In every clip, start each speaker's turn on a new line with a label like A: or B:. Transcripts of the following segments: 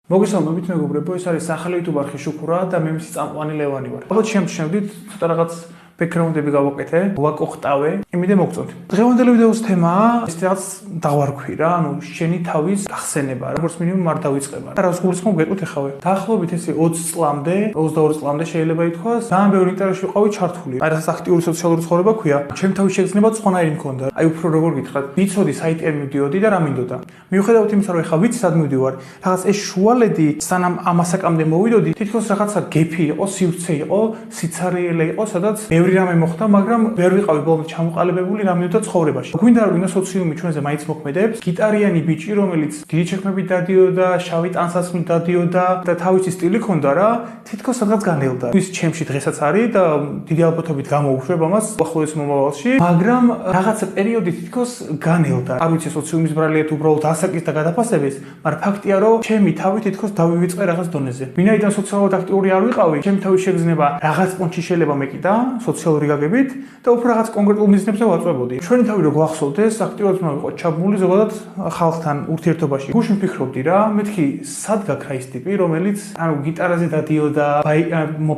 A: მოგესალმებით მეგობრებო, ეს არის სახელი YouTube არხი შუქურა და მე მისი წამყვანი ლევანი ვარ. ალბათ შემჩნევდით ცოტა რაღაც ბექგრაუნდები გავაკეთე, ვაკოხტავე, იმედე მოგწონთ. დღევანდელი ვიდეოს თემაა ეს რაღაც დავარქვი რა, შენი თავის გახსენება, როგორც მინიმუმ არ დავიწყება. და რაც გულისხმობ გეტყვით ახავე. დაახლოებით ესე 20 წლამდე, 22 წლამდე შეიძლება ითქვას, ძალიან ბევრი ინტერესში ვიყავი ჩართული. აი რასაც აქტიური სოციალური ცხოვრება ქვია, ჩემ თავის შეგრძნება სხვანაირი მქონდა. აი უფრო როგორ გითხრათ, ვიცოდი საიტიდან მივდიოდი და რა მინდოდა. მიუხედავად იმისა, რომ ეხა ვიცი სად მივდივარ, რაღაც ეს შუალედი სანამ ამასაკამდე მოვიდოდი, თითქოს რაღაცა გეფი იყო, სივრცე იყო, სიცარიელე იყო, სადაც ბევრი რამე მოხდა, მაგრამ ვერ ვიყავი ბოლომდე ჩამოყალიბებული რა მინდოდა ცხოვრებაში. გვინდა რომ იმას სოციუმი ჩვენზე მაინც მოქმედებს, გიტარიანი ბიჭი, რომელიც დიდი ჩექმებით დადიოდა, შავი ტანსაცმლით დადიოდა და თავისი სტილი ჰქონდა რა, თითქოს სადღაც განელდა. ის ჩემში დღესაც არის და დიდი ალბათობით გამოუშვებ ამას ახლოს მომავალში, მაგრამ რაღაცა პერიოდი თითქოს განელდა. არ ვიცი სოციუმის ბრალია თუ უბრალოდ ასაკის და გადაფასების, მაგრამ ფაქტია რომ ჩემი თავი თითქოს დავივიწყე რაღაც დონეზე. ვინაიდან სოციალურად აქტიური არ ვიყავი, ჩემი თავის შეგრძნება რაღაც პონჩი შეიძლება მეკიდა სოციალური გაგებით და უფრო რაღაც კონკრეტულ მიზნებზე ვაწვევოდი. ჩვენი თავი რო გვახსოვდეს, აქტიურად უნდა ვიყოთ ჩაბმული ზოგადად ხალხთან ურთიერთობაში. გუშინ ვფიქრობდი რა, მეთქი სად გაქრა ის ტიპი, რომელიც ანუ გიტარაზე დადიოდა,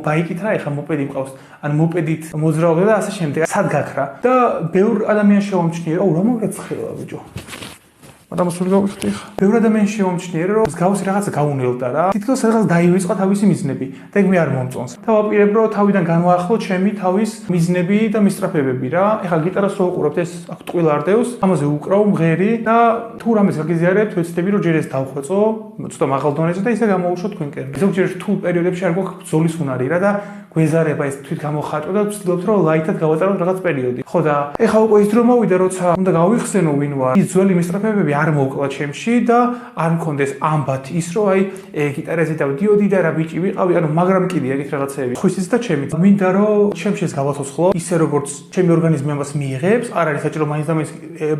A: ბაიკით რა, ეხა მოპედი მყავს, ან მოპედით მოძრაობდა და ასე შემდეგ. სად გაქრა? და ბევრ ადამიანს შევამჩნიე, აუ რა მოგეცხელა ბიჭო. ადამიანს გავიხდი ხა. ბევრი ადამიანი შევამჩნიერე, რომ მსგავსი რაღაცა გაუნელდა რა. თითქოს რაღაც დაივიწყა თავისი მიზნები და ეგ მე არ მომწონს. და ვაპირებ, რომ თავიდან განვაახლო ჩემი თავის მიზნები და მისწრაფებები რა. ეხლა გიტარას რო უყურებთ, ეს აქ ტყუილ არდევს, ამაზე უკრავ მღერი და თუ რამეს გაგიზიარებთ, ვეცდები რომ ჯერ ეს დავხვეწო, ცოტა მაღალ დონეზე და ისე გამოვუშვო თქვენკენ. ზოგჯერ რთულ პერიოდებში არ გვაქვს ბრძოლის უნარი რა და გვეზარება ეს თვით გამოხატო და ვცდილობთ რომ ლაითად გავატაროთ რაღაც პერიოდი. ხო და ეხლა უკვე ის დრო მოვიდა, როცა უნდა გავიხსენო ვინ ვარ. ის ძველი მისწრაფებები არ მოვკლა ჩემში და არ მქონდეს ამბათ ის რომ აი გიტარაზე დავდიოდი და რა ბიჭი ვიყავი, ანუ მაგრამ კიდე ეგეთ რაღაცეები. ხույსიც და ჩემიც. მინდა რომ ჩემში ეს გავაცოცხლო, ისე როგორც ჩემი ორგანიზმი ამას მიიღებს, არ არის საჭირო მაინც და მაინც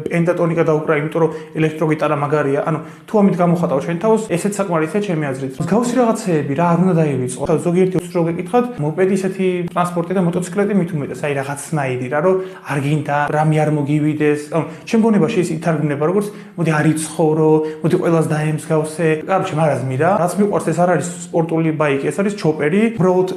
A: პენტატონიკა დაუკრა, იმიტომ რომ ელექტროგიტარა მაგარია. ანუ თუ ამით გამოხატავ შენ თავს, ესეც საკმარისია ჩემი აზრით. მსგავსი რაღაცეები რა არ უნდა დაივიწყო. ზოგიერთი რო გეკითხათ, მოპედი ისეთი ტრანსპორტი და მოტოციკლეტი მით უმეტეს, აი რაღაცნაირი რა, რომ არ გინდა, რამე არ მოგივიდეს. ანუ ჩემ გონებაში ის ითარგმნება როგორც მოდი არ იცხოვრო, მოდი ყველას დაემსგავსე. კაროჩე, მარაზმი რა. რაც მიყვარს ეს არ არის სპორტული ბაიკი, ეს არის ჩოპერი. უბრალოდ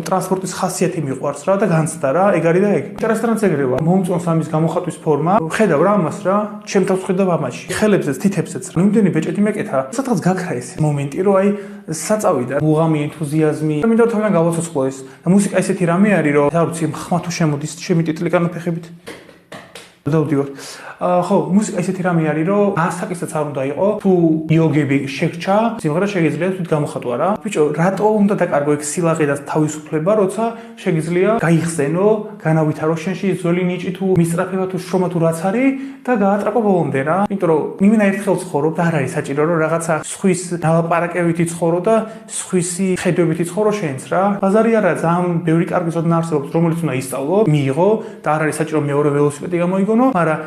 A: ტრანსპორტის ხასიათი მიყვარს რა და განცდა რა, ეგ არის და ეგ. ინტერესტანაც ეგრევა. მომწონს ამის გამოხატვის ფორმა. ხედავ რა ამას რა, ჩემ თავს ხედავ ამაში. ხელებზეც, თითებზეც. ნამდვილი ბეჭედი მეკეთა. სადღაც გაქრა ეს მომენტი, რომ აი საწავიდა მუღამი, ენთუზიაზმი. და მინდა თავიდან გავაცოცხლო ეს. და მუსიკა ისეთი რამე არის, რომ რა ვიცი, ხმა თუ შემოდის ჩემი ტიტლიკანო ფეხებით. დავდივარ. ხო, მუსიკა ისეთი რამე არის, რომ ასაკისაც არ უნდა იყო. თუ იოგები შეგრჩა, სიმღერა შეგიძლია თვით გამოხატვა რა. ბიჭო, რატო უნდა დაკარგო ეგ სილაღე და თავისუფლება, როცა შეგიძლია გაიხსენო, განავითარო შენში ძველი ნიჭი თუ მისწრაფება თუ შრომა თუ რაც არის და გაატრაკო ბოლომდე რა. იმიტომ რომ იმენა ერთხელ ცხოვრობ და არ არის საჭირო რომ რაღაცა სხვის ნალაპარაკებითი ცხოვრო და სხვისი ხედვებითი ცხოვრო შენც რა. ბაზარი არა, ძალიან ბევრი კარგი ზოდნა არსებობს, რომელიც უნდა ისწავლო, მიიღო და არ არის საჭირო მეორე ველოსიპედი გამოიგონო, მაგრამ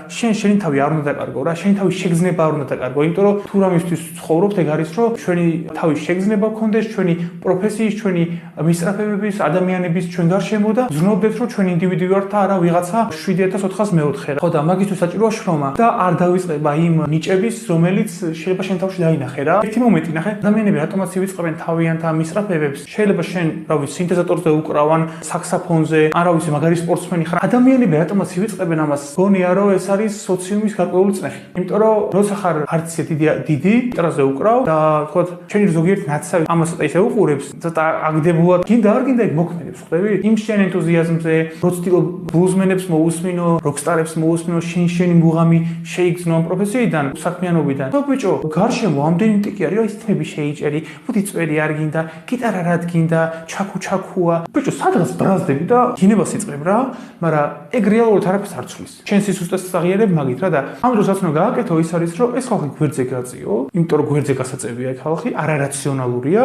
A: შენი თავი არ უნდა დაკარგო რა, შენი თავის შეგრძნება არ უნდა დაკარგო, იმიტომ რომ თუ რამისთვის ცხოვრობთ, ეგ არის რომ ჩვენი თავის შეგრძნება გქონდეს, ჩვენი პროფესიის, ჩვენი მისწრაფებების, ადამიანების ჩვენ გარშემო და ზრუნავდეთ რომ ჩვენ ინდივიდი ვართ და არა ვიღაცა 7404. ხო და მაგისთვის საჭიროა შრომა და არ დავიწყება იმ ნიჭების, რომელიც შეიძლება შენ თავში დაინახე რა. ერთი მომენტი ნახე, ადამიანები რატომაც ივიწყებენ თავიანთა მისწრაფებებს. შეიძლება შენ, რა ვიცი, სინთეზატორზე უკრავან, საქსაფონზე, ან რა ვიცი, მაგარი სპორტსმენი ხარ. ადამიანები რატომაც ივიწყებენ ამას? გონია რომ ეს არის სოციუმის გარკვეული წნეხი. იმიტომ რომ როცა ხარ არც დიდი, გიტარაზე უკრავ და თქვათ, ჩვენი ზოგიერთი ნაცავი ამას ცოტა ისე უყურებს, ცოტა აგდებულად, გინდა არ გინდა ეგ მოქმედებს, ხვდები? იმ შენ ენთუზიაზმზე, რო ცდილობ ბლუზმენებს მოусმინო, როკსტარებს მოусმინო, შენი მუღამი შეიგრძნო ამ პროფესიიდან, საქმიანობიდან. ხო ბიჭო, გარშემო ამდენი ტიკი არის, აი თემები შეიჭერი, მოდი წვერი არ გინდა, გიტარა რა გინდა, ჩაქუა. ბიჭო, სადღაც ბრაზდები და გინებას იწყებ რა, მაგრამ ეგ რეალურად არაფერს არ ცვლის. შენ სისუსტეს აღიარებ მაგით რა და ამ დროსაც უნდა გააკეთო ის არის რომ ეს ხალხი გვერდზე გაწიო, იმიტომ რომ გვერდზე გასაწევია ეგ ხალხი, არარაციონალურია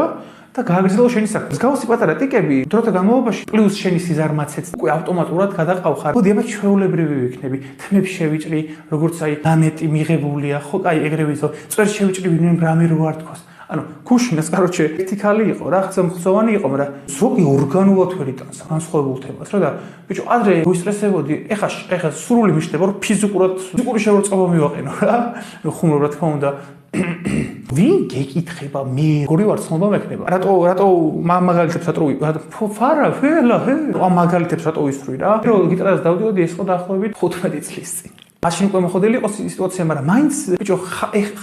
A: და გააგრძელო შენი საქმე. მსგავსი პატარა ტიკები დროთა განმავლობაში პლუს შენი სიზარმაცეც უკვე ავტომატურად გადაყავხარ. მოდი აბა ჩვეულებრივი ვიქნები, თმებს შევიჭრი, როგორც აი დანეტი მიღებულია, ხო, აი ეგრევე ისო, წვერს შევიჭრი ვინმე რამე რო არ თქოს. ანუ ქუშინას კაროჩე ეთიკალი იყო რა, ხმწოვანი იყო, მაგრამ ზოგი ორგანულად ვერ იტანს განსხვავებულ თემას რა და ბიჭო, ადრე ვისტრესებოდი, ეხა სრული მიშდება რომ ფიზიკური შეურაცხყოფა მივაყენო რა. ხუმრობ რა თქმა უნდა. ვინ გეკითხება მე როგორი ვარ ცნობა მექნება რატო მაგალითებს რატო ფარა ფელა ამ მაგალითებს რატო ვისვრი რა რომ გიტარას დავდიოდი ეს ხო დაახლოებით 15 წლის წინ მაშინ უკვე მოხდელი იყო სიტუაცია მაგრამ მაინც ბიჭო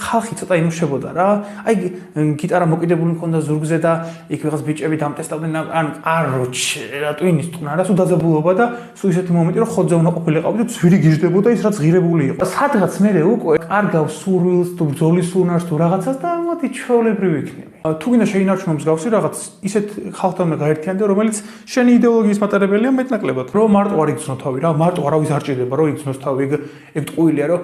A: ხალხი ცოტა იმუშებოდა რა აი გიტარა მოკიდებული მქონდა ზურგზე და იქ ვიღაც ბიჭები დამტესტავდნენ ან აროჩ რატო ინსტრუმენტი რა სულ დაძაბულობა და სულ ისეთი მომენტი რომ ხოძე უნდა ყოფილიყავი და ძვირი გიждდებოდა ის რაც ღირებული იყო სადღაც მე უკვე კარგავს სურვილს თუ ბრძოლის უნარს თუ რაღაცას და მოდი ჩვეულებრივი იქნები თუ გინდა შეინარჩუნო მსგავსი რაღაც ისეთ ხალხთან უნდა გაერთიანდე რომელიც შენი იდეოლოგიის მატარებელია მეტნაკლებად რომ მარტო არ იგრძნო თავი რა მარტო არავის არ ჭირდება რომ იგრძნოს თავი ეგ ტყუილია რომ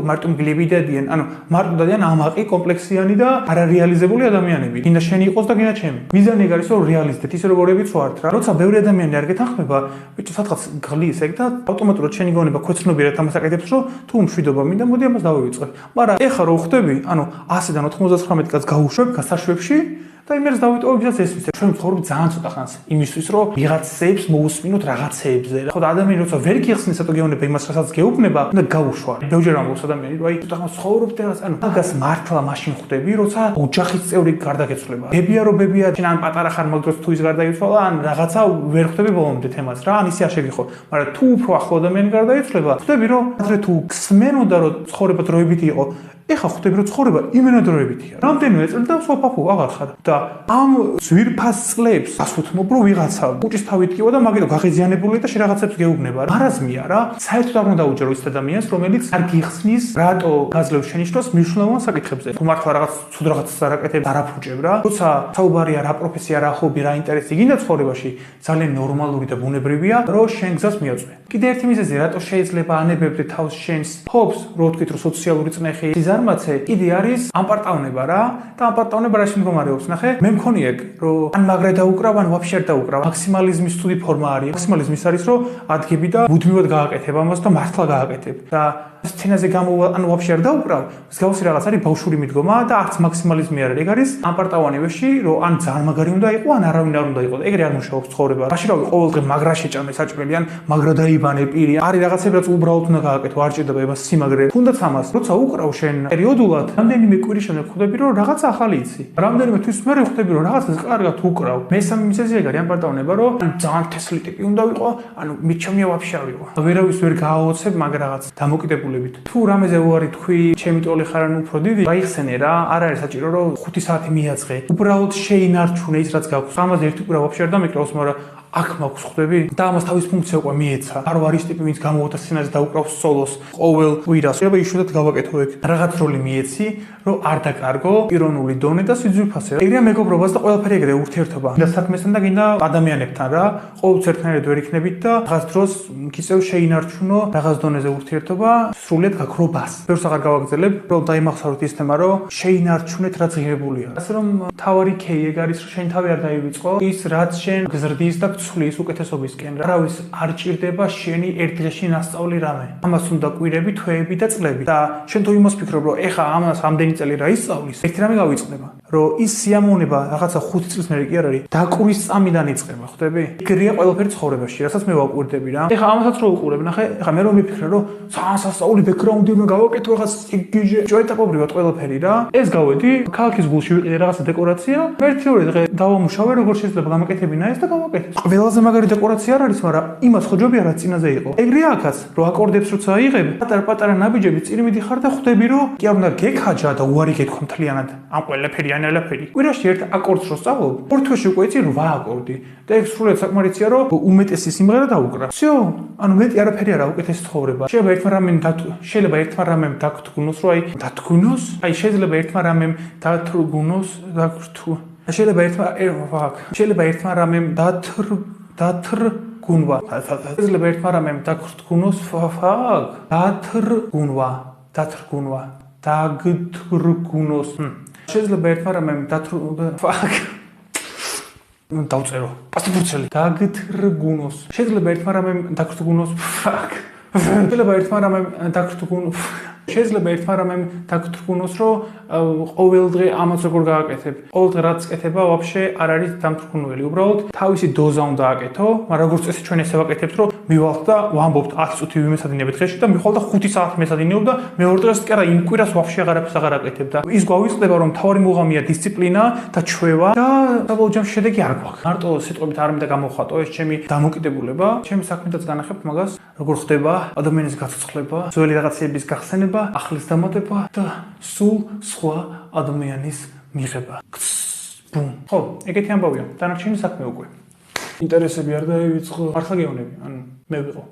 A: მარტო მგლები დადიან ანუ მარტო დადიან ამაყი კომპლექსიანი და არარეალიზებული ადამიანები გინდა შენი იყოს და გინდა ჩემი მიზანი ეგ არის რომ რეალისტეთ ისე როგორებიც ვართ რა როცა ბევრი ადამიანი არ გეთანხმება ბიჭო სადღაც გლის ეგ და ავტომატურად შენი გონება ქვეცნობიერად ამას აკეთებს რომ თუ მშვიდობა მინდა მოდი ამას დავივიწყებ მაგრამ ეხლა რო ხვდები ანუ 100-დან 99 კაც გავუშვებ გასაშვებში და იმერს დავიტოვებ ვისაც ეს ვიცი ჩვენ ცხოვრობ ძალიან ცოტა ხანს იმისთვის რომ ვიღაცებს მოусმინოთ რაღაცეებზე ხო და ადამიანი როცა ვერ გიხსნის ეტო გეუბნება იმას რასაც გეუბნება და გაუშვა ბევრჯერ ამბობს ადამიანი რომ აი ცოტა ხანს ცხოვრობ და რაღაც ანუ მაგას მართლა მაშინ ხვდები როცა ოჯახის წევრი გარდაგეცვლება ბებია რომ ბებია შენ ან პატარა ხარ მაგდროს თუ ის გარდაიცვალა ან რაღაცა ვერ ხვდები ბოლომდე თემას რა ან ისე არ შეგიხო მაგრამ თუ უფრო ახლო ადამიანი გარდაიცვლება ხვდები რომ ადრე თუ გსმენოდა რომ ცხოვრება დროებითი იყო ეხა ხვდები რომ ცხოვრება იმენადროებითია. რამდენიმე წელი და სოფაფუ აღარ ხარ. და ამ ძვირფას წლებს გასუთმობ რომ ვიღაცა უჭის თავით კივა და მაგიტო გაღიზიანებული და შეგრაღაცებს გეუბნება. მარაზმია რა. საერთოდ არ უნდა დაუჯერო ის ადამიანს, რომელიც არ გიხსნის რატო გაძლევს შენი შტოს მნიშვნელოვან საკითხებზე. თუ მართლა რაღაც ცუდ რაღაცას არ აკეთებ, არ აფუჭებ რა. როცა საუბარია რა პროფესია, რა ჰობი, რა ინტერესი გინდა ცხოვრებაში, ძალიან ნორმალური და ბუნებრივია, რომ შენ გზას მიაწვე. კიდე ერთი მიზეზი, რატო შეიძლება ანებებდე თავს შენს ჰობს, რო ვთქვით, რომ სოციალური წნეხი ზარმაცე კიდე არის ამპარტავნება რა და ამპარტავნება რა შემდგომარეობს ნახე მე მქონია რომ ან მაგრა დაუკრავ ან ვაფშე არ დაუკრავ მაქსიმალიზმის სტუდი ფორმა არის მაქსიმალიზმის არის რომ ადგები და მუდმივად გააკეთებ ამას და მართლა გააკეთებ და სცენაზე გამოვა ან ვაფშე არ დაუკრავ მსგავსი რაღაც არის ბავშვური მიდგომა და არც მაქსიმალიზმი არ არის ეგ არის ამპარტავანებაში რომ ან ძალიან მაგარი უნდა იყო ან არავინ არ უნდა იყო ეგრე არ მუშაობს ცხოვრება რაში რავი ყოველდღე მაგრა შეჭამე საჭმელი ან მაგრა დაიბანე პირი არის რაღაცები რაც უბრალოდ უნდა გააკეთო არ ჭირდება იმას სიმაგრე თუნდაც ამას როცა უკრავ შენ პერიოდულად რამდენიმე კვირის შემდეგ ხვდები რომ რაღაც ახალი იცი რამდენიმე თვის მერე ხვდები რომ რაღაცას კარგად უკრავ მესამე მიზეზი ეგ არის ამპარტავნება რომ ძალიან თესლი ტიპი უნდა ვიყო ანუ მიჩვენია ვაფშე არ ვიყო ვერავის ვერ გააოცებ მაგ რაღაც დამოკიდებული თუ რამეზე უარი თქვი, ჩემი ტოლი ხარ ან უფრო დიდი, გაიხსენე რა, არ არის საჭირო რომ 5 საათი მიაწყე. უბრალოდ შეინარჩუნე ის რაც გაქვს. ამაზე ერთი კვირა ვაფშე არ დამიკრავს, მაგრამ აქ მაქვს ხვდები და ამას თავის ფუნქცია უკვე მიეცა. არ ვარ ის ტიპი, ვინც გამოვიდა სცენაზე და უკრავს სოლოს ყოველ კვირას. შეიძლება იშვიათად გავაკეთო ეგ. რაღაც როლი მიეცი, რომ არ დაკარგო პიროვნული დონე და სიძულფასე. ეგრეა მეგობრობას და ყველაფერი ეგრეა ურთიერთობა. და საქმესთან და გინდა ადამიანებთან რა. ყოველთვის ერთნაირად ვერ იქნებით და რაღაც დროს გიწევ შეინარჩუნო რაღაც დონეზე ურთიერთობა, სრულიად გაქრობას. ბევრს აღარ გავაგრძელებ, რომ დაიმახსოვროთ ის თემა, რომ შეინარჩუნეთ რაც ღირებულია. ასე რომ თავარი ქეი ეგ არის, რომ შენ თავი არ დაივიწყო, ის რაც შენ გზრდის და ცulis უკეთესობისკენ. არავის არ ჭირდება შენი ერთ დღეში ნასწავლი რამე. ამას უნდა კვირები, თვეები და წლები. და შენ თუ იმას ფიქრობ, რომ ეხა ამას ამდენი წელი რა ისწავლის, ერთი რამე გავიწყდება. რომ ის სიამოვნება რაღაცა 5 წლის მერე კი არ არის, დაკვრის წამიდან იწყება, ხვდები? ეგრეა ყველაფერი ცხოვრებაში, რასაც მე ვაკვირდები რა. ეხა ამასაც რო უყურებ, ნახე, ეხა მე რომ მიფიქრე, რომ სასწაული ბექგრაუნდი უნდა გავაკეთო, რაღაც გიჟე, ეტაპობრივად ყველაფერი რა. ეს გავედი, ქალაქის გულში ვიყიდე რაღაცა დეკორაცია, ერთი-ორი დღე დავამუშავე, როგორ შეიძლება გამაკეთებინა ეს და გავაკეთე. ყველაზე მაგარი დეკორაცია არ არის, მაგრამ იმას ხო ჯობია რა წინაზე იყო. ეგრეა აქაც, რომ აკორდებს როცა აიღებ, პატარ-პატარა ნაბიჯები წინ მიდიხარ და ხვდები, რომ კი არ უნდა გეკაჯა და უარი გეთქვა მთლიანად ამ ყველაფერი ან ყველაფერი. კვირაში ერთ აკორდს რო სწავლობ, ორ თვეში უკვე იცი 8 აკორდი. და ეს სრულიად საკმარისია, რომ უმეტესი სიმღერა დაუკრა. всё, ანუ მეტი არაფერი არა უკეთესი ცხოვრება. შეიძლება ერთმა რამემ დაგთგუნოს, რომ აი დათგუნოს, აი შეიძლება ერთმა რამემ დათრგუნოს, შეიძლება ერთმა რამემ დათრგუნვა. შეიძლება ერთმა რამემ დაგთგუნოს, დაგთრგუნოს. შეიძლება ერთმა რამემ დავწერო. პასტიფურცელი. დაგთრგუნოს. შეიძლება ერთმა რამემ დაგთრგუნოს. შეიძლება ერთმა რამემ დაგთრგუნოს. შეიძლება ერთმა რამემ დაგთრგუნოს, რომ ყოველ დღე ამას როგორ გააკეთებ. ყოველ დღე რაც წკეთება, ვაფშე არ არის დამთრგუნველი. უბრალოდ თავისი დოზა უნდა აკეთო, მაგრამ როგორც წესი ჩვენ ესე ვაკეთებთ, რომ მივალთ და ვამბობთ 10 წუთი ვიმესადინებით დღეში და მიხვალ და 5 საათი მესადინეობ და მეორე დღეს კი არა იმ კვირას ვაფშე აღარაფერს აღარ აკეთებ და ის გვავიწყდება, რომ თავარი მუღამია დისციპლინა და ჩვევა და საბოლოო ჯამში შედეგი არ გვაქვს. მარტო სიტყვებით არ მინდა გამოვხატო ეს ჩემი დამოკიდებულება, ჩემი საქმედაც განახებ მაგას, როგორ ხდება ადამიანის გაცოცხლება, ძველი რაღაცების გახსენება, ახლის დამატება და სულ სხვა ადამიანის მიღება. ბუმ. ხო, ეგეთი ამბავია. დანარჩენი საქმე უკვე. ინტერესები არ დაივიწყო. მართლა გეუბნები, ანუ მე ვიყო